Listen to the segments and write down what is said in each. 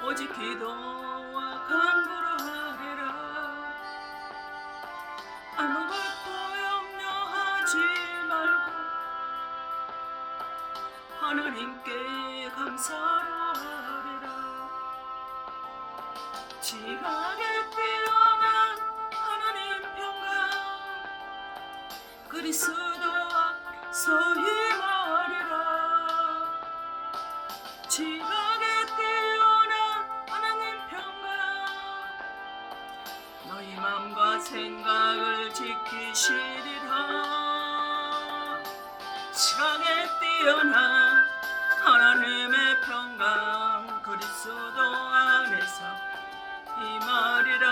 오직 기도와 간구로 하리라. 아무것도 염려하지 말고 하나님께 감사로 하리라. 지각에 뛰어난 하나님 평강 그리스도와 소임하리라. 지각에 뛰어난 하나님 평강 너희 맘과 생각을 지키시리라. 지각에 뛰어난 하나님의 평강 그리스도 안에서 임하리라.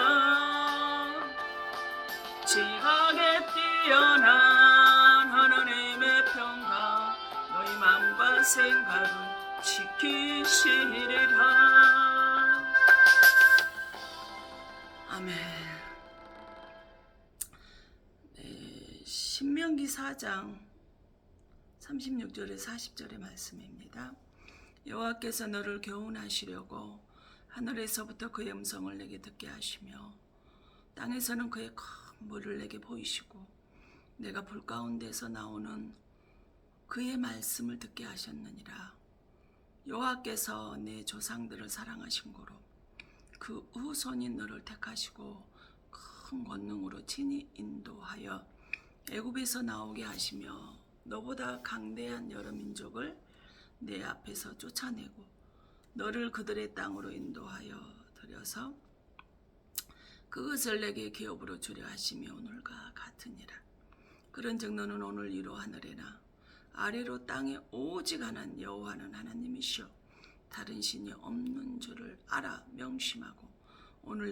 지각에 뛰어난 하나님의 평강 너희 맘과 생각을 지키시리라. 아멘. 네, 신명기 4장 36절에 40절의 말씀입니다. 여호와께서 너를 교훈하시려고 하늘에서부터 그의 음성을 내게 듣게 하시며 땅에서는 그의 큰 물을 내게 보이시고 내가 불 가운데서 나오는 그의 말씀을 듣게 하셨느니라. 여호와께서 내 조상들을 사랑하신 고로 그 후손인 너를 택하시고 큰 권능으로 친히 인도하여 애굽에서 나오게 하시며 너보다 강대한 여러 민족을 내 앞에서 쫓아내고 너를 그들의 땅으로 인도하여 들여서 그것을 내게 기업으로 주려 하시며 오늘과 같으니라. 그런즉 너는 오늘 위로 하늘에나 아래로 땅에 오직 하나님 여호와는 하나님이시오 다른 신이 없는 줄을 알아 명심하고 오늘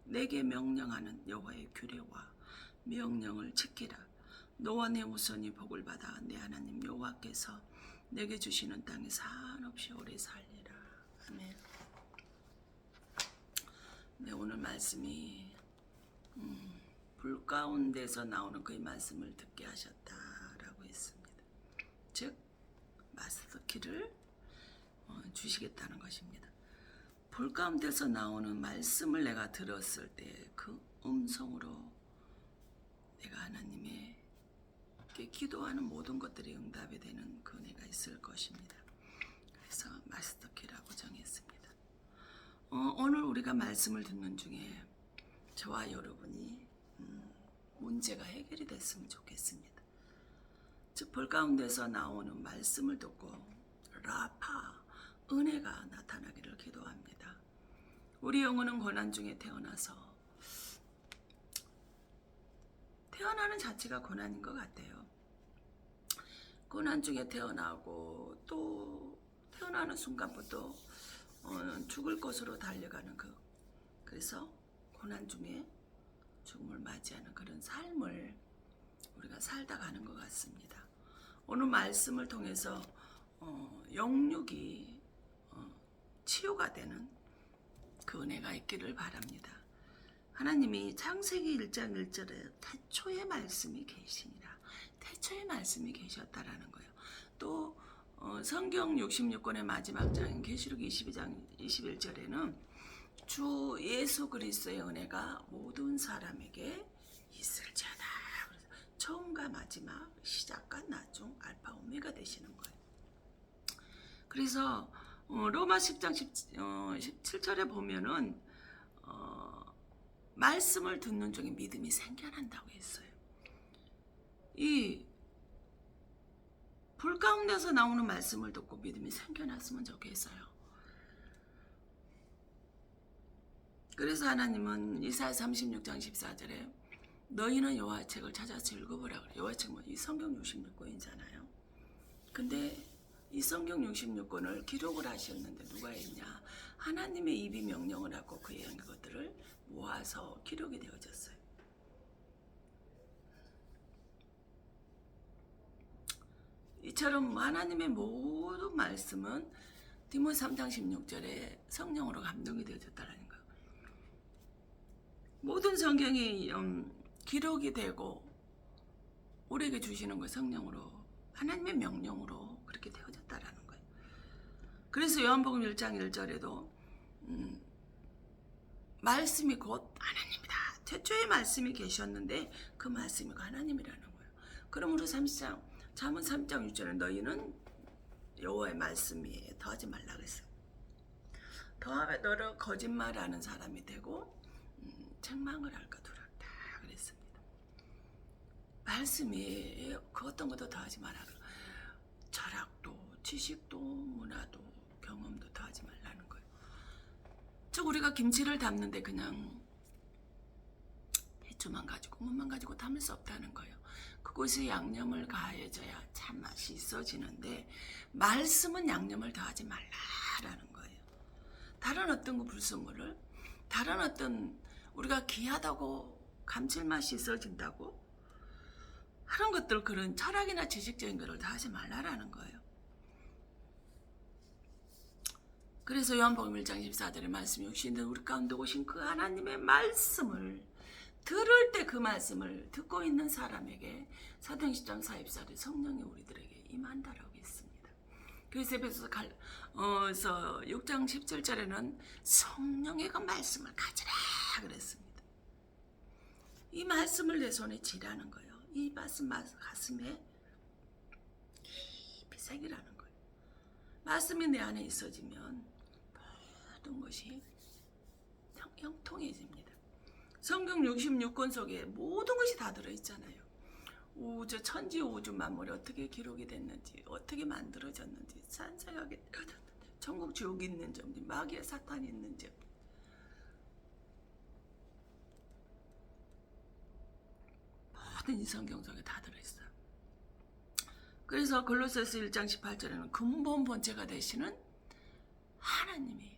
내게 명령하는 여호와의 규례와 명령을 지키라. 너와 내 후손이 복을 받아 내 하나님 여호와께서 내게 주시는 땅에 한없이 오래 살리라. 아멘. 네, 오늘 말씀이 불 가운데서 나오는 그의 말씀을 듣게 하셨다라고 했습니다. 즉 마스터키를 주시겠다는 것입니다. 불 가운데서 나오는 말씀을 내가 들었을 때 그 음성으로 내가 하나님의 기도하는 모든 것들이 응답이 되는 그 은혜가 있을 것입니다. 그래서 마스터키라고 정했습니다. 오늘 우리가 말씀을 듣는 중에 저와 여러분이 문제가 해결이 됐으면 좋겠습니다. 즉 불 가운데서 나오는 말씀을 듣고 라파 은혜가 나타나기를 기도합니다. 우리 영혼은 고난 중에 태어나는 자체가 고난인 것 같아요. 고난 중에 태어나고 또 태어나는 순간부터 죽을 것으로 달려가는 그래서 고난 중에 죽음을 맞이하는 그런 삶을 우리가 살다 가는 것 같습니다. 오늘 말씀을 통해서 영육이 치유가 되는 그 은혜가 있기를 바랍니다. 하나님이 창세기 1장 1절에 태초의 말씀이 계시니라. 태초의 말씀이 계셨다라는 거예요. 또 성경 66권의 마지막 장인 계시록 22장 21절에는 주 예수 그리스도의 은혜가 모든 사람에게 있을지어다. 처음과 마지막, 시작과 나중, 알파 오메가 되시는 거예요. 그래서 로마 10장 17절에 보면은 말씀을 듣는 중에 믿음이 생겨난다고 했어요. 이 불 가운데서 나오는 말씀을 듣고 믿음이 생겨났으면 좋겠어요. 그래서 하나님은 이사야 36장 14절에 너희는 여호와의 책을 찾아서 읽어보라 그래요. 여호와의 책은 이 성경 66권이잖아요. 근데 이 성경 66권을 기록을 하셨는데 누가 했냐? 하나님의 입이 명령을 하고 그의 것들을 모아서 기록이 되어졌어요. 이처럼 하나님의 모든 말씀은 디모데 3장 16절에 성령으로 감동이 되어졌다는 거예요. 모든 성경이 기록이 되고 우리에게 주시는 거 성령으로 하나님의 명령으로 그렇게 되어졌다라는 거예요. 그래서 요한복음 1장 1절에도 말씀이 곧 하나님이다. 태초에 말씀이 계셨는데 그 말씀이 하나님이라는 거예요. 그러므로 잠언 3장 6절에 너희는 여호와의 말씀에 더하지 말라 그랬어요. 더하면 너를 거짓말하는 사람이 되고 책망을 할까 두렵다 그랬습니다. 말씀이 그 어떤 것도 더하지 마라. 철학도 지식도 문화도 경험도 더하지 말라는 거예요. 즉 우리가 김치를 담는데 그냥 해초만 가지고 물만 가지고 담을 수 없다는 거예요. 그곳에 양념을 가해져야 참맛이 있어지는데 말씀은 양념을 더하지 말라라는 거예요. 다른 어떤 불순물을 다른 어떤 우리가 귀하다고 감칠맛이 있어진다고 하는 것들 그런 철학이나 지식적인 것을 더하지 말라라는 거예요. 그래서 요한복음 1장 14절의 말씀이 육신된 우리 가운데 오신 그 하나님의 말씀을 들을 때 그 말씀을 듣고 있는 사람에게 사도행 10장 44절에 성령이 우리들에게 임한다라고 했습니다. 그래서 에베소서 6장 17절에는 성령의 그 말씀을 가지라 그랬습니다. 이 말씀을 내 손에 쥐라는 거예요. 이 말씀 가슴에 깊이 새기라는 거예요. 말씀이 내 안에 있어지면 모든 것이 형통해집니다. 성경 66권 속에 모든 것이 다 들어있잖아요. 우주, 천지 우주 만물이 어떻게 기록이 됐는지, 어떻게 만들어졌는지, 산생하게 되었는지, 천국 지옥이 있는지, 마귀의 사탄이 있는지, 모든 이 성경 속에 다 들어있어요. 그래서 골로새서 1장 18절에는 근본 본체가 되시는 하나님이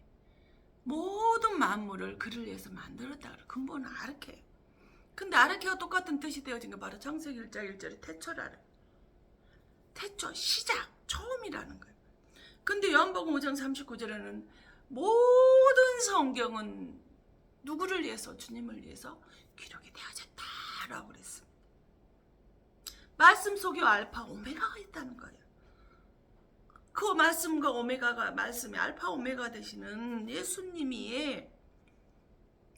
모든 만물을 그를 위해서 만들었다. 근본은 아르케예요. 근데 아르케와 똑같은 뜻이 되어진 게 바로 창세기 1장 1절의 태초라는 태초, 시작, 처음이라는 거예요. 근데 요한복음 5장 39절에는 모든 성경은 누구를 위해서? 주님을 위해서 기록이 되어졌다라고 그랬습니다. 말씀 속에 알파, 오메가가 있다는 거예요. 그 말씀과 오메가가 말씀이 알파 오메가 되시는 예수님이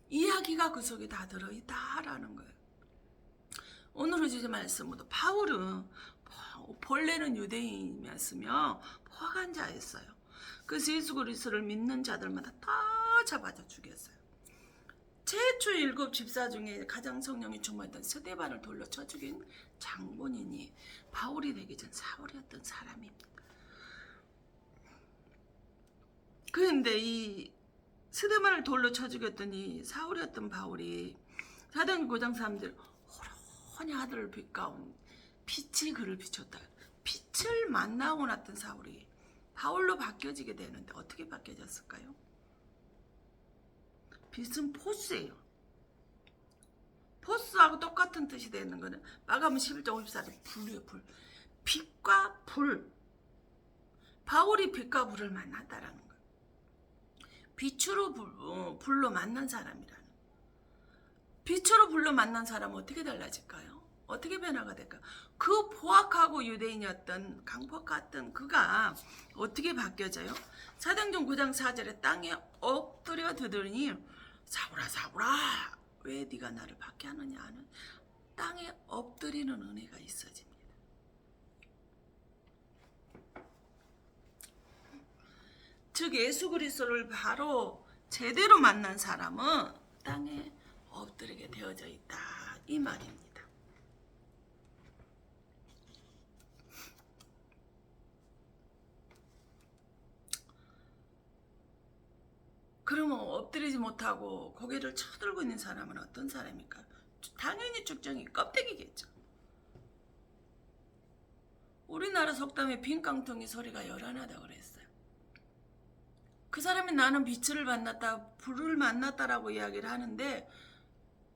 이야기가 그 속에 다 들어있다라는 거예요. 오늘 주제 말씀으로 바울은 본래는 유대인이었으며 포간자였어요. 그래서 예수 그리스도를 믿는 자들마다 다 잡아다 죽였어요. 최초 7 집사 중에 가장 성령이 충만했던 스데반을 돌려 쳐 죽인 장본인이 바울이 되기 전 사울이었던 사람입니다. 그런데 이 스데반을 돌로 쳐 죽였던 이 사울이었던 바울이 사도행전 9장 3절 호련히 하늘을 빛가운 빛이 그를 비췄다. 빛을 만나고 났던 사울이 바울로 바뀌어지게 되는데 어떻게 바뀌어졌을까요? 빛은 포스예요. 포스하고 똑같은 뜻이 되는 거는 마가복음 11장 54절 불이에요. 불. 빛과 불. 바울이 빛과 불을 만났다라는 거예요. 빛으로 불로 만난 사람이라는. 빛으로 불로 만난 사람은 어떻게 달라질까요? 어떻게 변화가 될까요? 그 포악하고 유대인이었던 강포 같던 그가 어떻게 바뀌어져요? 사도행전 9장 4절에 땅에 엎드려 드더니 사울아 사울아 왜 네가 나를 박해하느냐 하는 땅에 엎드리는 은혜가 있어집니다. 즉 예수 그리스도를 바로 제대로 만난 사람은 땅에 엎드리게 되어져 있다 이 말입니다. 그러면 엎드리지 못하고 고개를 쳐들고 있는 사람은 어떤 사람일까? 당연히 쭉정이 껍데기겠죠. 우리나라 속담에 빈 깡통이 소리가 요란하다고 그랬어요. 그 사람이 나는 빛을 만났다, 불을 만났다라고 이야기를 하는데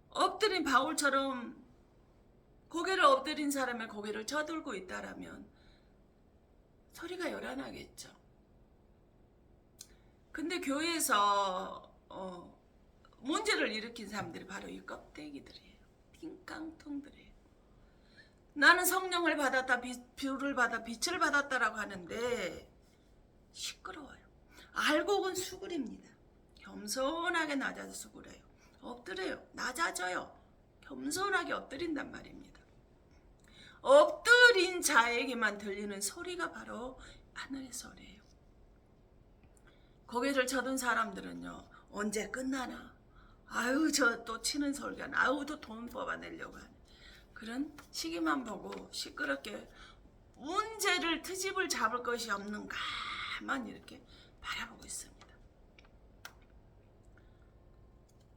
엎드린 바울처럼 고개를 엎드린 사람의 고개를 쳐들고 있다라면 소리가 요란하겠죠. 근데 교회에서 문제를 일으킨 사람들이 바로 이 껍데기들이에요. 빈 깡통들이에요. 나는 성령을 받았다, 불을 받아, 빛을 받았다라고 하는데 시끄러워요. 알곡은 수그립니다. 겸손하게 낮아져서 그래요. 엎드려요. 낮아져요. 겸손하게 엎드린단 말입니다. 엎드린 자에게만 들리는 소리가 바로 하늘의 소리예요. 고개를 쳐든 사람들은요, 언제 끝나나? 아유, 저 또 치는 소리가 나. 아유, 또 돈 뽑아내려고 하네. 그런 시기만 보고 시끄럽게 문제를 트집을 잡을 것이 없는가만 이렇게 바라보고 있습니다.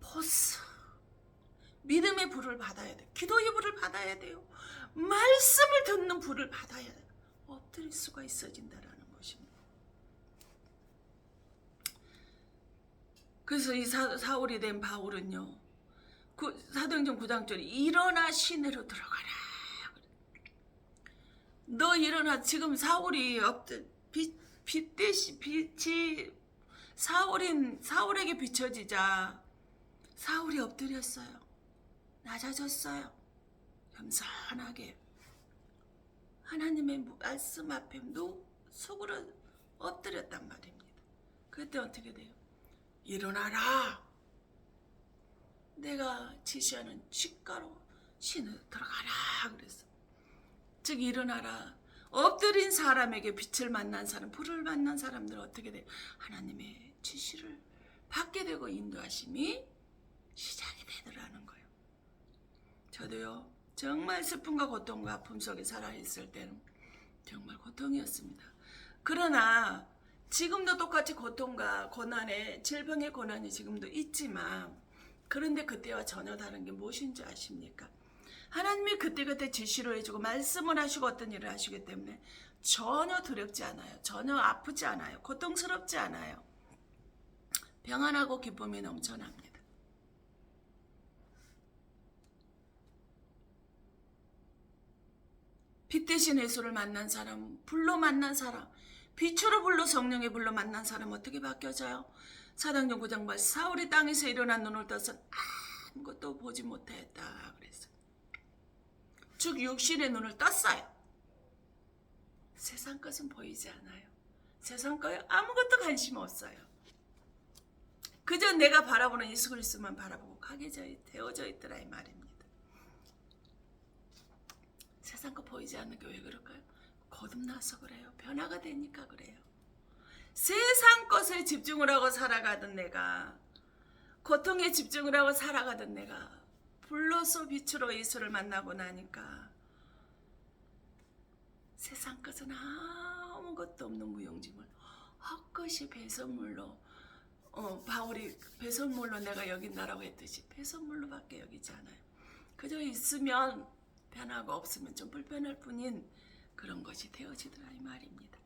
포스. 믿음의 불을 받아야 돼. 기도의 불을 받아야 돼요. 말씀을 듣는 불을 받아야 돼. 엎드릴 수가 있어진다라는 것입니다. 그래서 이 사울이 된 바울은요, 사도행전 9장 일어나 시내로 들어가라. 너 일어나. 지금 사울이 빛이 사울에게 비춰지자 사울이 엎드렸어요. 낮아졌어요. 겸손하게 하나님의 말씀 앞에 속으로 엎드렸단 말입니다. 그때 어떻게 돼요? 일어나라. 내가 지시하는 쇳가로 신으로 들어가라 그랬어. 즉 일어나라. 엎드린 사람에게 빛을 만난 사람, 불을 만난 사람들은 어떻게 돼요? 하나님의 지시를 받게 되고 인도하심이 시작이 되더라는 거예요. 저도요, 정말 슬픔과 고통과 아픔 속에 살아있을 때는 정말 고통이었습니다. 그러나 지금도 똑같이 고통과 고난에, 질병의 고난이 지금도 있지만, 그런데 그때와 전혀 다른 게 무엇인지 아십니까? 하나님이 그때그때 지시를 해주고 말씀을 하시고 어떤 일을 하시기 때문에 전혀 두렵지 않아요. 전혀 아프지 않아요. 고통스럽지 않아요. 평안하고 기쁨이 넘쳐납니다. 빛 대신 예수를 만난 사람, 불로 만난 사람, 빛으로 불로 성령의 불로 만난 사람 어떻게 바뀌어져요? 사도행전 9장 말 사울이 땅에서 일어나 눈을 떠서 아무것도 보지 못했다 그랬어요. 즉 육신의 눈을 떴어요. 세상 것은 보이지 않아요. 세상 거에 아무것도 관심 없어요. 그저 내가 바라보는 예수 그리스도만 바라보고 가게 되어져 있더라 이 말입니다. 세상 거 보이지 않는 게 왜 그럴까요? 거듭나서 그래요. 변화가 되니까 그래요. 세상 것에 집중을 하고 살아가던 내가, 고통에 집중을 하고 살아가던 내가 불로서 빛으로 예수를 만나고 나니까 세상 것은 아무것도 없는 무용지물 헛것이 배선물로, 바울이 배선물로 내가 여긴다라고 했듯이 배선물로밖에 여기지 않아요. 그저 있으면 변하고 없으면 좀 불편할 뿐인 그런 것이 되어지더라 이 말입니다.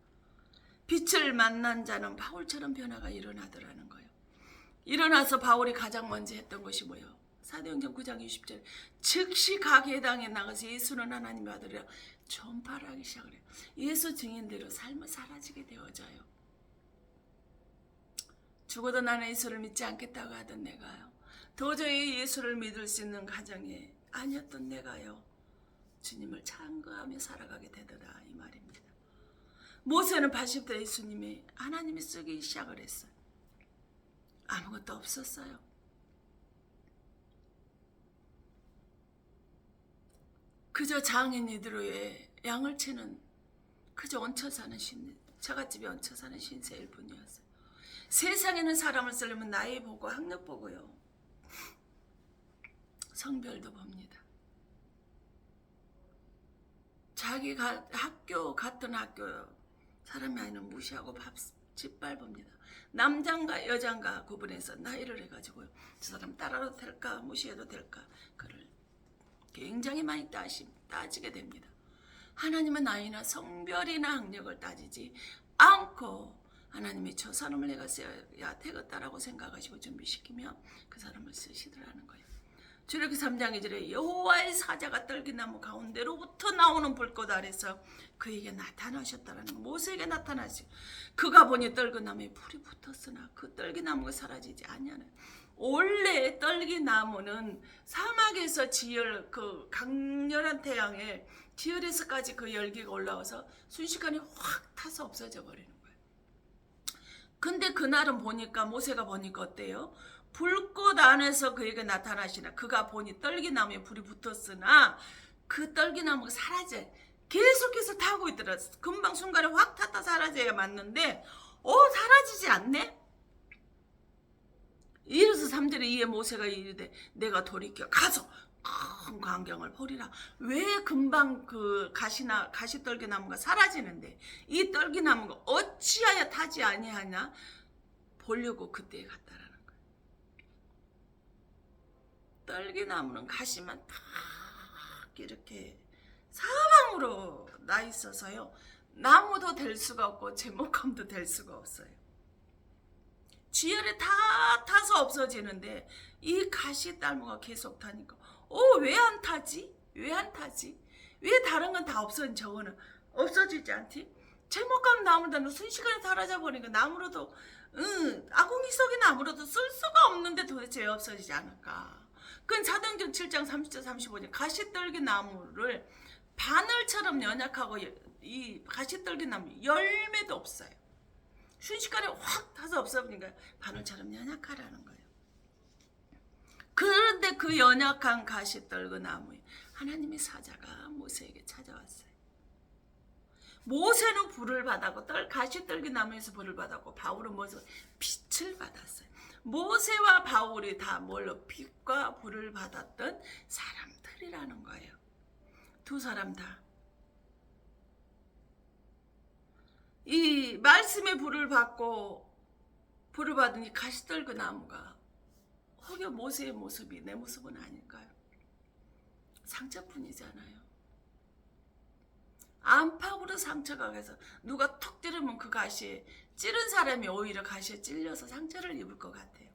빛을 만난 자는 바울처럼 변화가 일어나더라는 거예요. 일어나서 바울이 가장 먼저 했던 것이 뭐예요? 사도행전 9장 20절 즉시 각 회당에 나가서 예수는 하나님의 아들이라 전파를 하기 시작을 해요. 예수 증인대로 삶을 사라지게 되어져요. 죽어도 나는 예수를 믿지 않겠다고 하던 내가요, 도저히 예수를 믿을 수 있는 가정이 아니었던 내가요, 주님을 찬거하며 살아가게 되더라 이 말입니다. 모세는 80대 예수님이 하나님이 쓰기 시작을 했어요. 아무것도 없었어요. 그저 장인이들의 양을 치는, 그저 얹혀 사는 처갓집에 얹혀 사는 신세일 뿐이었어요. 세상에는 사람을 쓰려면 나이 보고 학력 보고요, 성별도 봅니다. 자기가 같은 학교 사람이 아니면 무시하고 짓밟습니다. 남장과 여장과 구분해서 나이를 해가지고요, 저 사람 따라도 될까 무시해도 될까 그를 굉장히 많이 따지게 됩니다. 하나님은 나이나 성별이나 학력을 따지지 않고 하나님이 저 사람을 내가 써야 되겠다라고 생각하시고 준비시키면 그 사람을 쓰시더라는 거예요. 출애굽기 3장 2절에 여호와의 사자가 떨기나무 가운데로부터 나오는 불꽃 아래서 그에게 나타나셨다라는 거. 모세에게 나타나시. 그가 보니 떨기나무에 불이 붙었으나 그 떨기나무가 사라지지 아니하네. 원래 떨기나무는 사막에서 그 강렬한 태양에 지열에서까지 그 열기가 올라와서 순식간에 확 타서 없어져 버리는 거예요. 근데 그날은 보니까 모세가 보니까 어때요? 불꽃 안에서 그에게 나타나시나 그가 보니 떨기나무에 불이 붙었으나 그 떨기나무가 사라져. 계속해서 타고 있더라. 금방 순간에 확 탔다 사라져야 맞는데 사라지지 않네? 이래서 3절에 이에 모세가 이르되 내가 돌이켜 가서 큰 광경을 보리라. 왜 금방 그 가시떨기나무가 사라지는데 이 떨기나무가 어찌하여 타지 아니하냐 보려고 그때에 갔다라는 거예요. 떨기나무는 가시만 탁 이렇게 사방으로 나 있어서요. 나무도 될 수가 없고 제목감도 될 수가 없어요. 지열에 다 타서 없어지는데 이 가시나무가 계속 타니까 왜 안 타지? 왜 안 타지? 왜 다른 건 다 없어진 저거는 없어지지 않지? 제목감 나무도 순식간에 사라져 버리니까 나무로도 아궁이 속의 나무로도 쓸 수가 없는데 도대체 왜 없어지지 않을까? 그건 사도행전 7장 30절 35절 가시떨기 나무를 바늘처럼 연약하고 이 가시떨기 나무 열매도 없어요. 순식간에 확 타서 없어지니까 바늘처럼 연약하라는 거예요. 그런데 그 연약한 가시떨기 나무에 하나님의 사자가 모세에게 찾아왔어요. 모세는 불을 받았고 가시떨기 나무에서 불을 받았고 바울은 뭐서 빛을 받았어요. 모세와 바울이 다 뭘로 빛과 불을 받았던 사람들이라는 거예요. 두 사람 다. 이 말씀의 불을 받고 불을 받으니 가시떨기 나무가 혹여 모세의 모습이 내 모습은 아닐까요? 상처뿐이잖아요. 안팎으로 상처가 가서 누가 툭 찌르면 그 가시에 찌른 사람이 오히려 가시에 찔려서 상처를 입을 것 같아요.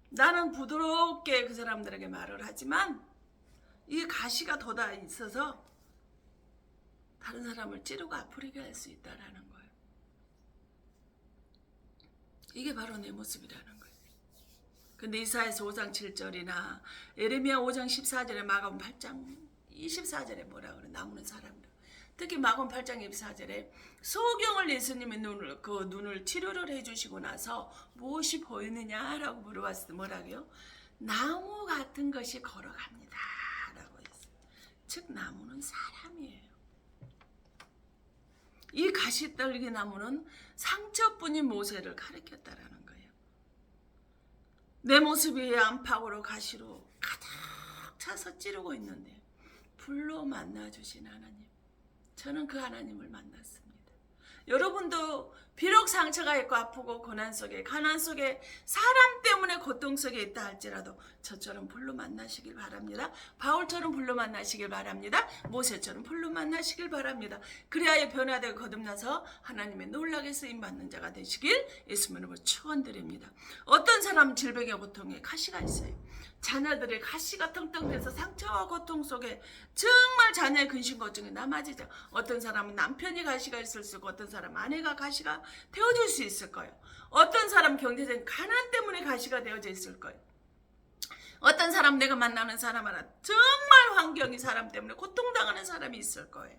나는 부드럽게 그 사람들에게 말을 하지만 이 가시가 돋아 있어서 다른 사람을 찌르고 아프게 할 수 있다는 거예요. 이게 바로 내 모습이라는 거예요. 근데 이사야서 5장 7절이나 예레미야 5장 14절에 마가복음 8장 24절에 뭐라 그래? 나무는 사람이라. 특히 마가복음 8장 24절에 소경을 예수님의 눈을 치료를 해주시고 나서 무엇이 보이느냐라고 물어봤을 때 뭐라고요? 나무 같은 것이 걸어갑니다 라고 했어요. 즉 나무는 사람이에요. 이 가시떨기 나무는 상처뿐인 모세를 가리켰다라는 거예요. 내 모습이 안팎으로 가시로 가득 차서 찌르고 있는데 불로 만나주신 하나님, 저는 그 하나님을 만났습니다. 여러분도 비록 상처가 있고 아프고 고난 속에 가난 속에 사람 때문에 고통 속에 있다 할지라도 저처럼 불로 만나시길 바랍니다. 바울처럼 불로 만나시길 바랍니다. 모세처럼 불로 만나시길 바랍니다. 그리하여 변화되고 거듭나서 하나님의 놀라게 쓰임받는 자가 되시길 예수님의 이름으로 축원드립니다. 어떤 사람은 질병의 고통에 가시가 있어요. 자녀들의 가시가 텅텅돼서 상처와 고통 속에 정말 자녀의 근심고통이 남아지죠. 어떤 사람은 남편이 가시가 있을 수 있고 어떤 사람은 아내가 가시가 되어질 수 있을 거예요. 어떤 사람은 경제적인 가난 때문에 가시가 되어져 있을 거예요. 어떤 사람 내가 만나는 사람 하나 정말 환경이 사람 때문에 고통당하는 사람이 있을 거예요.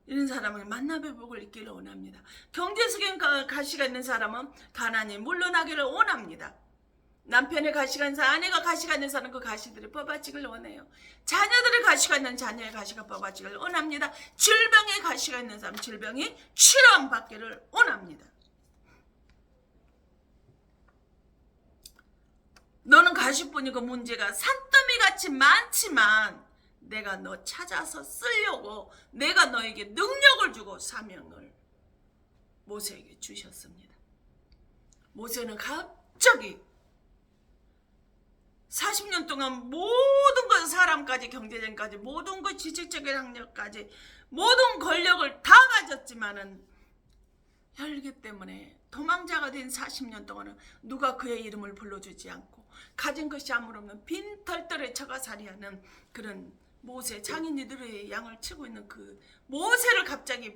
이런 사람은 만남의 복을 잊기를 원합니다. 경제적인 가시가 있는 사람은 가난이 물러나기를 원합니다. 남편의 가시가 있는 사람, 아내가 가시가 있는 사람은 그 가시들이 뽑아지길 원해요. 자녀들의 가시가 있는 자녀의 가시가 뽑아지길 원합니다. 질병의 가시가 있는 사람, 질병이 치료받기를 원합니다. 너는 가시뿐이고 문제가 산더미같이 많지만 내가 너 찾아서 쓰려고 내가 너에게 능력을 주고 사명을 모세에게 주셨습니다. 모세는 갑자기 40년 동안 모든 것, 사람까지 경제적까지 모든 것, 지식적인 학력까지 모든 권력을 다 가졌지만은 혈기 때문에 도망자가 된 40년 동안은 누가 그의 이름을 불러주지 않고 가진 것이 아무런 빈 털털에 처가살이하는 그런 모세, 장인이들의 양을 치고 있는 그 모세를 갑자기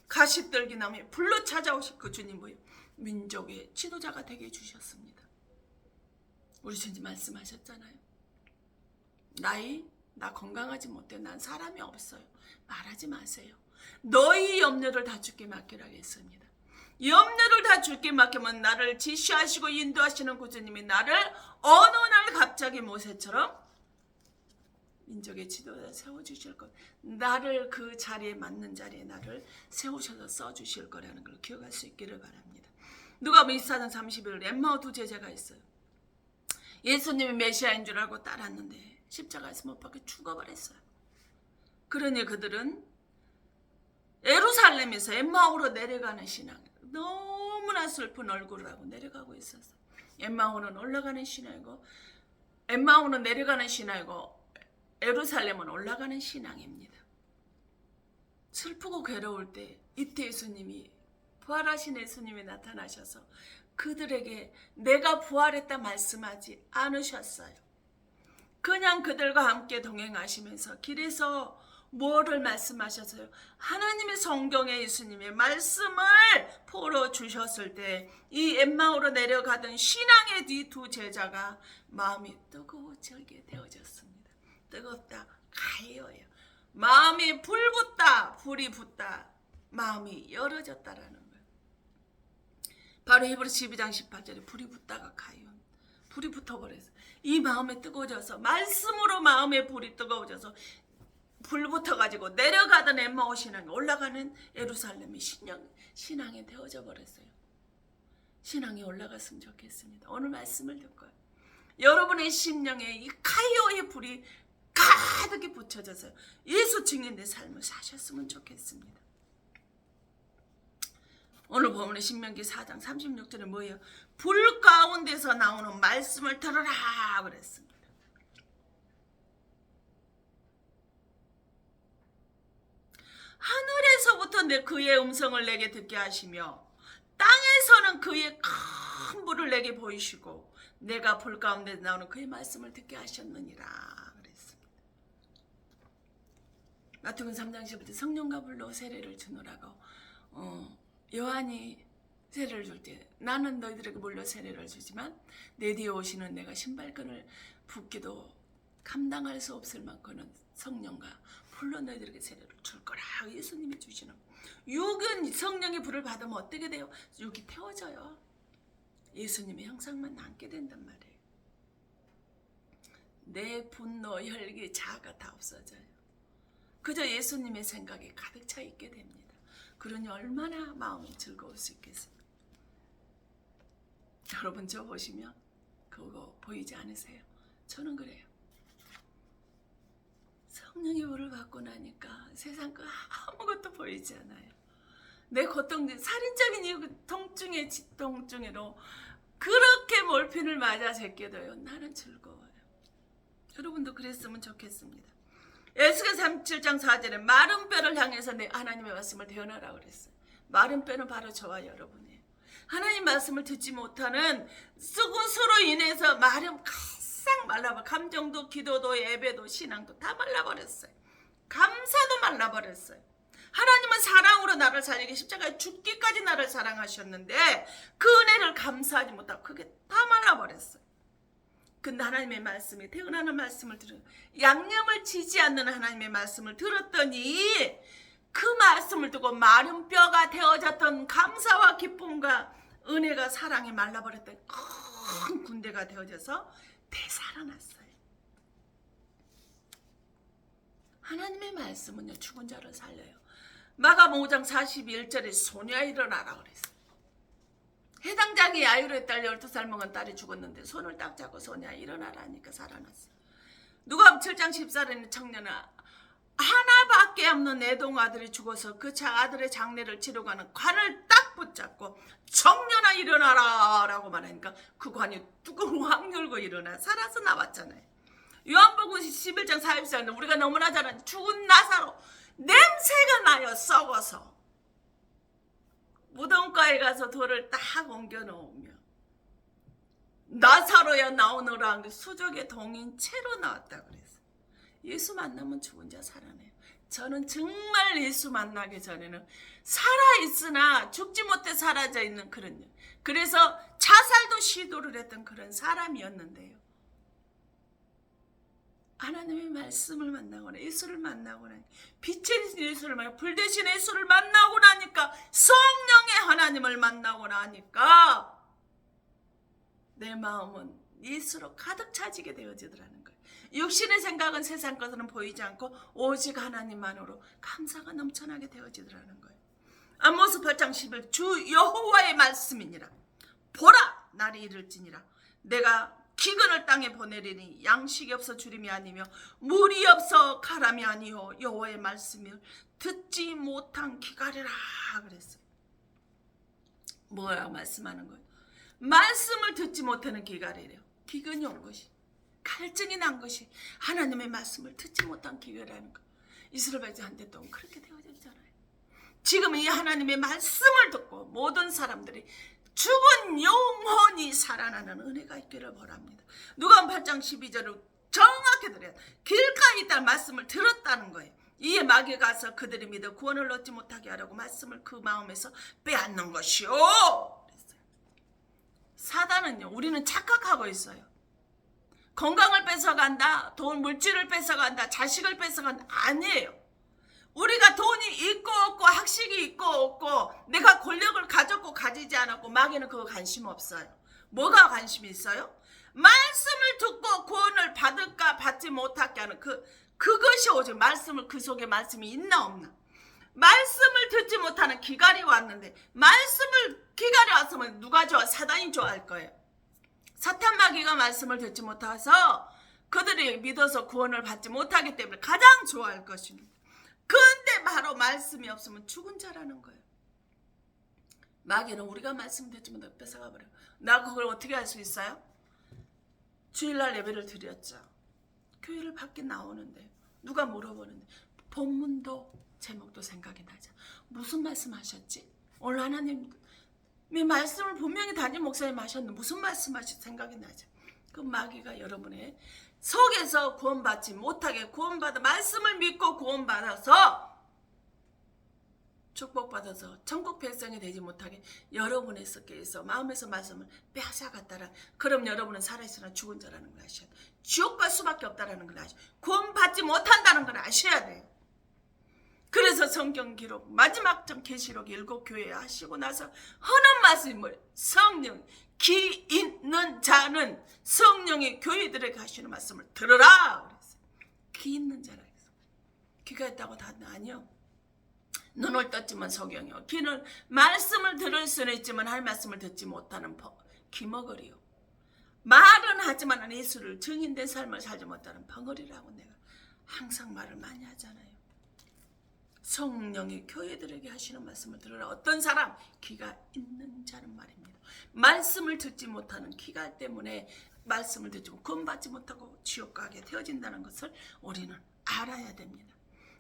가시떨기 나무에 불로 찾아오실 그 주님 뭐예요? 민족의 지도자가 되게 해주셨습니다. 우리 주님 말씀하셨잖아요. 나 건강하지 못해. 난 사람이 없어요. 말하지 마세요. 너희 염려를 다 주께 맡기라고 했습니다. 염려를 다 주께 맡기면 나를 지시하시고 인도하시는 구주님이 나를 어느 날 갑자기 모세처럼 민족의 지도자 세워주실 것, 나를 그 자리에 맞는 자리에 나를 세우셔서 써주실 거라는 걸 기억할 수 있기를 바랍니다. 누가복음 24장 31절 엠마오 두 제자가 있어요. 예수님이 메시아인 줄 알고 따랐는데 십자가에서 못 박혀 죽어버렸어요. 그러니 그들은 예루살렘에서 엠마오로 내려가는 신앙, 너무나 슬픈 얼굴을 하고 내려가고 있었어요. 엠마오는 올라가는 신앙이고, 엠마오는 내려가는 신앙이고, 예루살렘은 올라가는 신앙입니다. 슬프고 괴로울 때 이때 예수님이, 부활하신 예수님이 나타나셔서 그들에게 내가 부활했다 말씀하지 않으셨어요. 그냥 그들과 함께 동행하시면서 길에서 뭐를 말씀하셨어요? 하나님의 성경에 예수님의 말씀을 풀어주셨을 때 이 엠마오로 내려가던 신앙의 뒤 두 제자가 마음이 뜨거워지게 되어졌습니다. 뜨겁다, 가요예요. 마음이 불붙다, 불이 붙다, 마음이 열어졌다라는 거예요. 바로 히브리서 12장 18절에 불이 붙다가 가요. 불이 붙어버렸어요. 이 마음에 뜨거워져서, 말씀으로 마음에 불이 뜨거워져서 불 붙어가지고 내려가던 엠마오 신앙이 올라가는 예루살렘이 신앙이 되어져 버렸어요. 신앙이 올라갔으면 좋겠습니다. 오늘 말씀을 듣고 여러분의 심령에 이 카이오의 불이 가득히 붙여져서 예수 증인의 삶을 사셨으면 좋겠습니다. 오늘 보면 신명기 4장 36절에 뭐예요? 불 가운데서 나오는 말씀을 들으라 그랬습니다. 하늘에서부터 그의 음성을 내게 듣게 하시며 땅에서는 그의 큰 불을 내게 보이시고 내가 불 가운데 나오는 그의 말씀을 듣게 하셨느니라 그랬습니다. 마태복음 3장 10절 성령과 불로 세례를 주노라고 요한이 세례를 줄 때 나는 너희들에게 물로 세례를 주지만 내 뒤에 오시는 내가 신발끈을 붓기도 감당할 수 없을 만큼은 성령과 불로 너희들에게 세례를 줄 거라 예수님이 주시는 육은 성령의 불을 받으면 어떻게 돼요? 육이 태워져요. 예수님의 형상만 남게 된단 말이에요. 내 분노, 혈기, 자아가 다 없어져요. 그저 예수님의 생각이 가득 차 있게 됩니다. 그러니 얼마나 마음이 즐거울 수 있겠습니까? 여러분 저 보시면 그거 보이지 않으세요? 저는 그래요. 성령의 불을 받고 나니까 세상 그 아무것도 보이지 않아요. 내 고통, 살인적인 이유 통증으로 그렇게 몰핀을 맞아 제껴도요 나는 즐거워요. 여러분도 그랬으면 좋겠습니다. 에스겔 37장 4절에 마른 뼈를 향해서 내 하나님의 말씀을 대언하라 그랬어요. 마른 뼈는 바로 저와 여러분이에요. 하나님 말씀을 듣지 못하는 수고수로 인해서 마름 가싹 말라버려. 감정도 기도도 예배도 신앙도 다 말라버렸어요. 감사도 말라버렸어요. 하나님은 사랑으로 나를 살리게 십자가에 죽기까지 나를 사랑하셨는데 그 은혜를 감사하지 못하고 그게 다 말라버렸어요. 근데 하나님의 말씀이 태어나는 말씀을 들은 양념을 치지 않는 하나님의 말씀을 들었더니 그 말씀을 두고 마른 뼈가 되어졌던 감사와 기쁨과 은혜가 사랑이 말라버렸던 큰 군대가 되어져서 되살아났어요. 하나님의 말씀은요 죽은 자를 살려요. 마가복음 5장 41절에 소녀야 일어나라 그랬어요. 해당장이 야이로의 딸 12살 먹은 딸이 죽었는데 손을 딱 잡고 소녀야 일어나라 하니까 살아났어요. 누가복음 7장 14절에는 청년아 하나밖에 없는 애동 아들이 죽어서 그 아들의 장례를 치러 가는 관을 딱 붙잡고 청년아 일어나라 라고 말하니까 그 관이 뚜껑 확 열고 일어나 살아서 나왔잖아요. 요한복음 11장 44절에는 우리가 너무나 잘 아는 죽은 나사로 냄새가 나요. 썩어서 무덤가에 가서 돌을 딱 옮겨 놓으며 나사로야 나오너라 하는데 수족의 동인 채로 나왔다 그랬어요. 예수 만나면 죽은 자 살아나요. 저는 정말 예수 만나기 전에는 살아있으나 죽지 못해 사라져 있는 그런 일. 그래서 자살도 시도를 했던 그런 사람이었는데요. 하나님의 말씀을 만나거나 예수를 만나고 나니까 빛의 예수를 만나고 불 대신 예수를 만나고 나니까 성령의 하나님을 만나고 나니까 내 마음은 예수로 가득 차지게 되어지더라는 거예요. 육신의 생각은 세상 것은 보이지 않고 오직 하나님만으로 감사가 넘쳐나게 되어지더라는 거예요. 아모스 8장 11 주 여호와의 말씀이니라. 보라 날이 이를지니라. 내가 기근을 땅에 보내리니 양식이 없어 주림이 아니며 물이 없어 가람이 아니요 여호와의 말씀을 듣지 못한 기갈이라 그랬어요. 뭐야 말씀하는 거예요? 말씀을 듣지 못하는 기갈이래요. 기근이 온 것이, 갈증이 난 것이 하나님의 말씀을 듣지 못한 기갈이라는 거. 이스라엘 백성한테 또 그렇게 되어졌잖아요. 지금 이 하나님의 말씀을 듣고 모든 사람들이 죽은 영혼이 살아나는 은혜가 있기를 바랍니다. 누가복음 8장 12절을 정확히 들어야 길가에 있다는 말씀을 들었다는 거예요. 이에 마귀가 가서 그들이 믿어 구원을 얻지 못하게 하려고 말씀을 그 마음에서 빼앗는 것이요. 그랬어요. 사단은요, 우리는 착각하고 있어요. 건강을 뺏어간다, 돈 물질을 뺏어간다, 자식을 뺏어간다. 아니에요. 우리가 돈이 있고 없고 학식이 있고 없고 내가 권력을 가졌고 가지지 않았고 마귀는 그거 관심 없어요. 뭐가 관심이 있어요? 말씀을 듣고 구원을 받을까 받지 못하게 하는 그것이 오직 말씀을, 그 속에 말씀이 있나 없나. 말씀을 듣지 못하는 기갈이 왔는데 기갈이 왔으면 누가 좋아? 사단이 좋아할 거예요. 사탄 마귀가 말씀을 듣지 못해서 그들이 믿어서 구원을 받지 못하기 때문에 가장 좋아할 것입니다. 근데 바로 말씀이 없으면 죽은 자라는 거예요. 마귀는 우리가 말씀 듣지 못하고 뺏어가 버려요. 나 그걸 어떻게 할 수 있어요? 주일날 예배를 드렸죠. 교회를 밖에 나오는데 누가 물어보는데 본문도 제목도 생각이 나죠. 무슨 말씀 하셨지? 오늘 하나님의 말씀을 분명히 담임 목사님 하셨는데 무슨 말씀 하셨지? 생각이 나죠. 그 마귀가 여러분의 속에서 구원받지 못하게 말씀을 믿고 구원받아서 축복받아서 천국 백성이 되지 못하게 여러분의 속에서 마음에서 말씀을 빼앗아갔다라. 그럼 여러분은 살아있으나 죽은 자라는 걸 아셔야 돼요. 지옥 갈 수밖에 없다는 걸 아셔야 돼요. 구원받지 못한다는 걸 아셔야 돼요. 그래서 성경 기록 마지막 점 계시록 7교회 하시고 나서 하는 말씀이 뭐예요? 성령 기 있는 자는 성령의 교회들에게 하시는 말씀을 들으라 그랬어요. 기 있는 자라 그랬어요. 귀가 있다고 다 아니요. 눈을 떴지만 소경이요. 귀는 말씀을 들을 수는 있지만 할 말씀을 듣지 못하는 기머거리요. 말은 하지만 예수를 증인된 삶을 살지 못하는 벙어리라고 내가 항상 말을 많이 하잖아요. 성령이 교회들에게 하시는 말씀을 들으라. 어떤 사람? 귀가 있는 자는 말입니다. 말씀을 듣지 못하는 기갈 때문에 말씀을 듣지 못하고 구원받지 못하고 지옥 가게 되어진다는 것을 우리는 알아야 됩니다.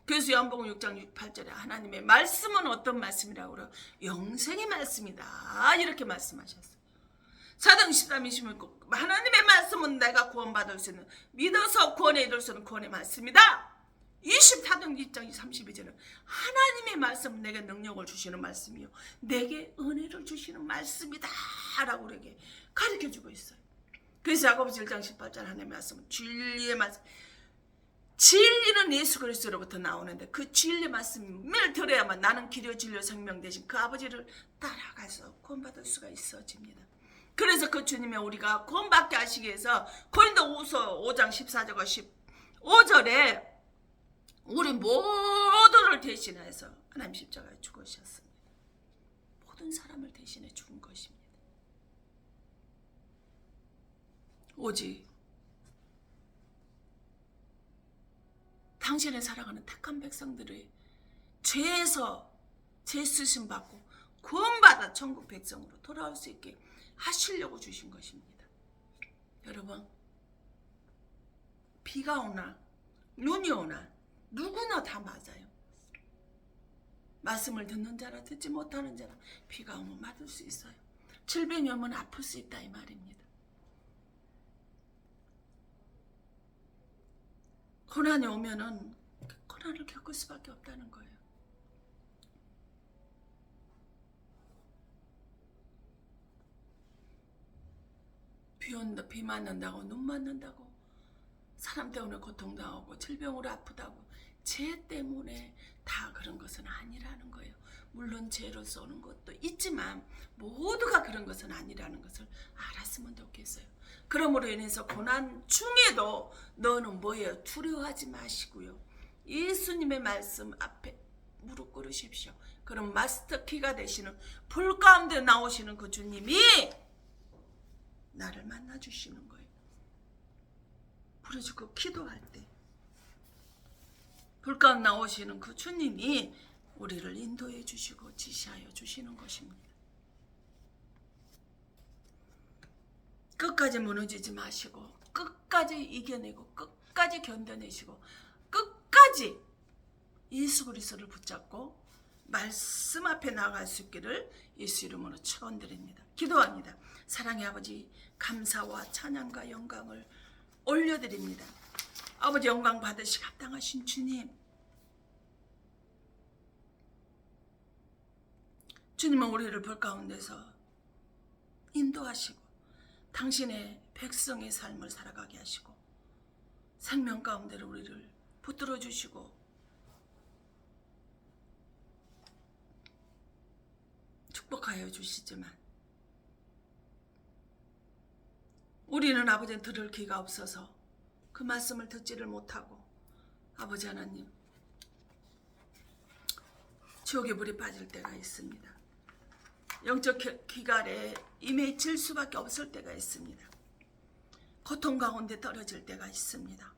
그래서 요한복음 6장 8절에 하나님의 말씀은 어떤 말씀이라고 그래요? 영생의 말씀이다. 이렇게 말씀하셨어요. 사도행 13, 26 하나님의 말씀은 내가 구원받을 수 있는, 믿어서 구원에 이룰 수 있는 구원의 말씀이다. 24장 2장 32절은 하나님의 말씀은 내게 능력을 주시는 말씀이요 내게 은혜를 주시는 말씀이다 라고 우리에게 가르쳐주고 있어요. 그래서 야고보서 1장 18절 하나님의 말씀은 진리의 말씀. 진리는 예수 그리스도로부터 나오는데 그 진리의 말씀을 들어야만 나는 길이요 진리요 생명 되신 그 아버지를 따라가서 구원받을 수가 있어집니다. 그래서 그 주님이 우리가 구원받게 하시기 위해서 고린도후서 5장 14절과 15절에 우리 모두를 대신해서 하나님 십자가에 죽으셨습니다. 모든 사람을 대신해 죽은 것입니다. 오직 당신의 사랑하는 택한 백성들의 죄에서 죄 수심 받고 구원받아 천국 백성으로 돌아올 수 있게 하시려고 주신 것입니다. 여러분, 비가 오나 눈이 오나 누구나 다 맞아요. 말씀을 듣는 자라 듣지 못하는 자라 비가 오면 맞을 수 있어요. 질병이 오면 아플 수 있다 이 말입니다. 고난이 오면은 고난을 겪을 수밖에 없다는 거예요. 비 온다, 비 맞는다고, 눈 맞는다고 사람 때문에 고통당하고 질병으로 아프다고 죄 때문에 다 그런 것은 아니라는 거예요. 물론 죄로 쏘는 것도 있지만 모두가 그런 것은 아니라는 것을 알았으면 좋겠어요. 그러므로 인해서 고난 중에도 너는 뭐예요? 두려워하지 마시고요. 예수님의 말씀 앞에 무릎 꿇으십시오. 그럼 마스터키가 되시는 불 가운데 나오시는 그 주님이 나를 만나주시는 거예요. 부르짖고 기도할 때 불 가운데 나오시는 그 주님이 우리를 인도해 주시고 지시하여 주시는 것입니다. 끝까지 무너지지 마시고 끝까지 이겨내고 끝까지 견뎌내시고 끝까지 예수 그리스도를 붙잡고 말씀 앞에 나아갈 수 있기를 예수 이름으로 축원드립니다. 기도합니다. 사랑의 아버지, 감사와 찬양과 영광을 올려드립니다. 아버지, 영광 받으시기 합당하신 주님, 주님은 우리를 불 가운데서 인도하시고 당신의 백성의 삶을 살아가게 하시고 생명 가운데로 우리를 붙들어 주시고 축복하여 주시지만 우리는 아버지는 들을 귀가 없어서 그 말씀을 듣지를 못하고 아버지 하나님 지옥의 불이 빠질 때가 있습니다. 영적 기갈에 임해질 수밖에 없을 때가 있습니다. 고통 가운데 떨어질 때가 있습니다.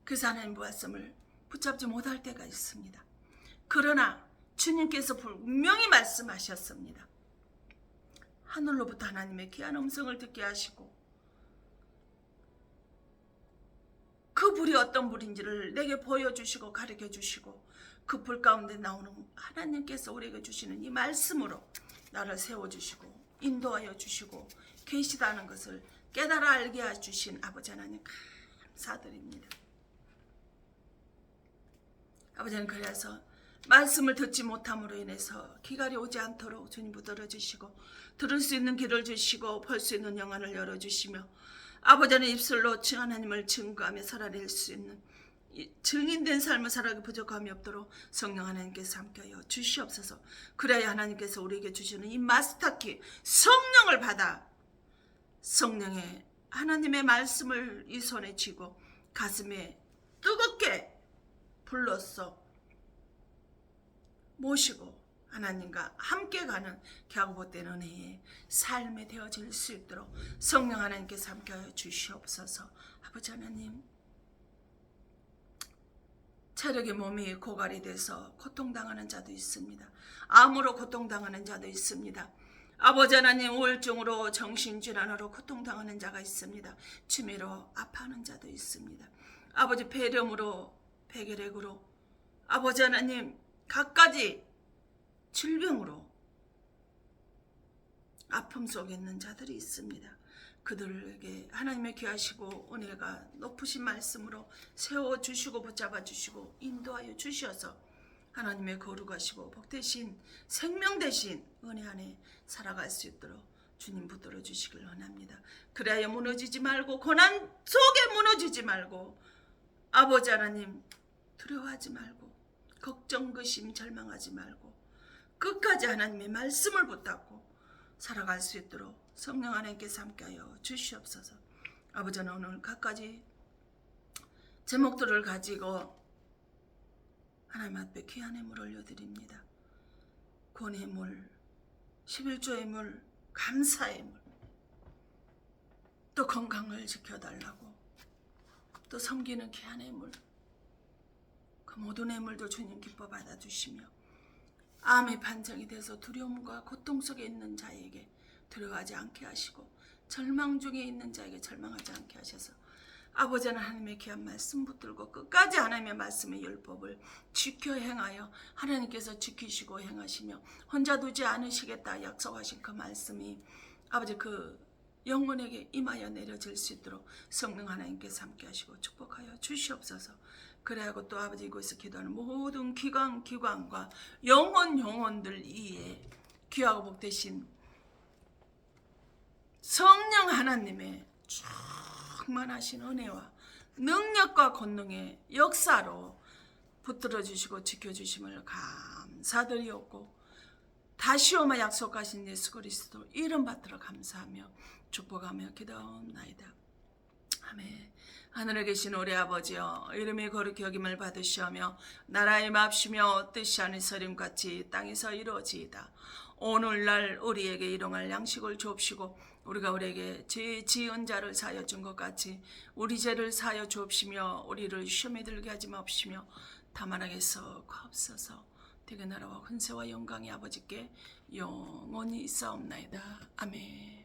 그래서 하나님 말씀을 붙잡지 못할 때가 있습니다. 그러나 주님께서 분명히 말씀하셨습니다. 하늘로부터 하나님의 귀한 음성을 듣게 하시고 그 불이 어떤 불인지를 내게 보여주시고 가르쳐주시고 그 불 가운데 나오는 하나님께서 우리에게 주시는 이 말씀으로 나를 세워주시고 인도하여 주시고 계시다는 것을 깨달아 알게 해주신 아버지 하나님 감사드립니다. 아버지는 그래서 말씀을 듣지 못함으로 인해서 기갈이 오지 않도록 주님 붙들어 주시고 들을 수 있는 귀를 주시고 볼 수 있는 영안을 열어주시며 아버지는 입술로 하나님을 증거하며 살아낼 수 있는 증인된 삶을 살아가기 부족함이 없도록 성령 하나님께서 함께하여 주시옵소서. 그래야 하나님께서 우리에게 주시는 이 마스터키 성령을 받아 성령의 하나님의 말씀을 이 손에 쥐고 가슴에 뜨겁게 불로써 모시고 하나님과 함께 가는 갸고보된 은혜의 삶이 되어질 수 있도록 성령 하나님께서 함께하여 주시옵소서. 아버지 하나님, 체력의 몸이 고갈이 돼서 고통당하는 자도 있습니다. 암으로 고통당하는 자도 있습니다. 아버지 하나님, 우울증으로 정신질환으로 고통당하는 자가 있습니다. 치매로 아파하는 자도 있습니다. 아버지, 폐렴으로 폐결핵으로 아버지 하나님 갖가지 질병으로 아픔 속에 있는 자들이 있습니다. 그들에게 하나님의 귀하시고 은혜가 높으신 말씀으로 세워주시고 붙잡아주시고 인도하여 주셔서 하나님의 거룩하시고 복되신 생명 되신 은혜 안에 살아갈 수 있도록 주님 붙들어 주시길 원합니다. 그래야 무너지지 말고 고난 속에 무너지지 말고 아버지 하나님 두려워하지 말고 걱정, 근심, 절망하지 말고 끝까지 하나님의 말씀을 붙잡고 살아갈 수 있도록 성령 하나님께서 함께하여 주시옵소서. 아버지는 오늘 갖가지 제목들을 가지고 하나님 앞에 귀한 예물 올려드립니다. 권의 물, 11조의 물, 감사의 물, 또 건강을 지켜달라고 또 섬기는 귀한 예물, 그 모든 예물도 주님 기뻐 받아주시며 암이 판정이 돼서 두려움과 고통 속에 있는 자에게 두려워하지 않게 하시고 절망 중에 있는 자에게 절망하지 않게 하셔서 아버지는 하나님의 귀한 말씀 붙들고 끝까지 하나님의 말씀의 율법을 지켜 행하여 하나님께서 지키시고 행하시며 혼자 두지 않으시겠다 약속하신 그 말씀이 아버지 그 영혼에게 임하여 내려질 수 있도록 성령 하나님께서 함께 하시고 축복하여 주시옵소서. 그래야고 또 아버지 이곳에서 기도하는 모든 기관과 영혼들 이에 귀하고 복되신 성령 하나님의 충만하신 은혜와 능력과 권능의 역사로 붙들어 주시고 지켜주심을 감사드리옵고 다시 오마 약속하신 예수 그리스도 이름 받들어 감사하며 축복하며 기도하옵나이다. 아멘. 하늘에 계신 우리 아버지여, 이름이 거룩히 여김을 받으시오며 나라의 맙시며 뜻이 하늘서림같이 땅에서 이루어지이다. 오늘날 우리에게 일용할 양식을 주옵시고 우리가 우리에게 죄 지은 자를 사하여 준 것 같이 우리 죄를 사하여 주옵시며 우리를 시험에 들게 하지 마옵시며 다만 악에서 구하옵소서. 대개 나라와 권세와 영광이 아버지께 영원히 있사옵나이다. 아멘.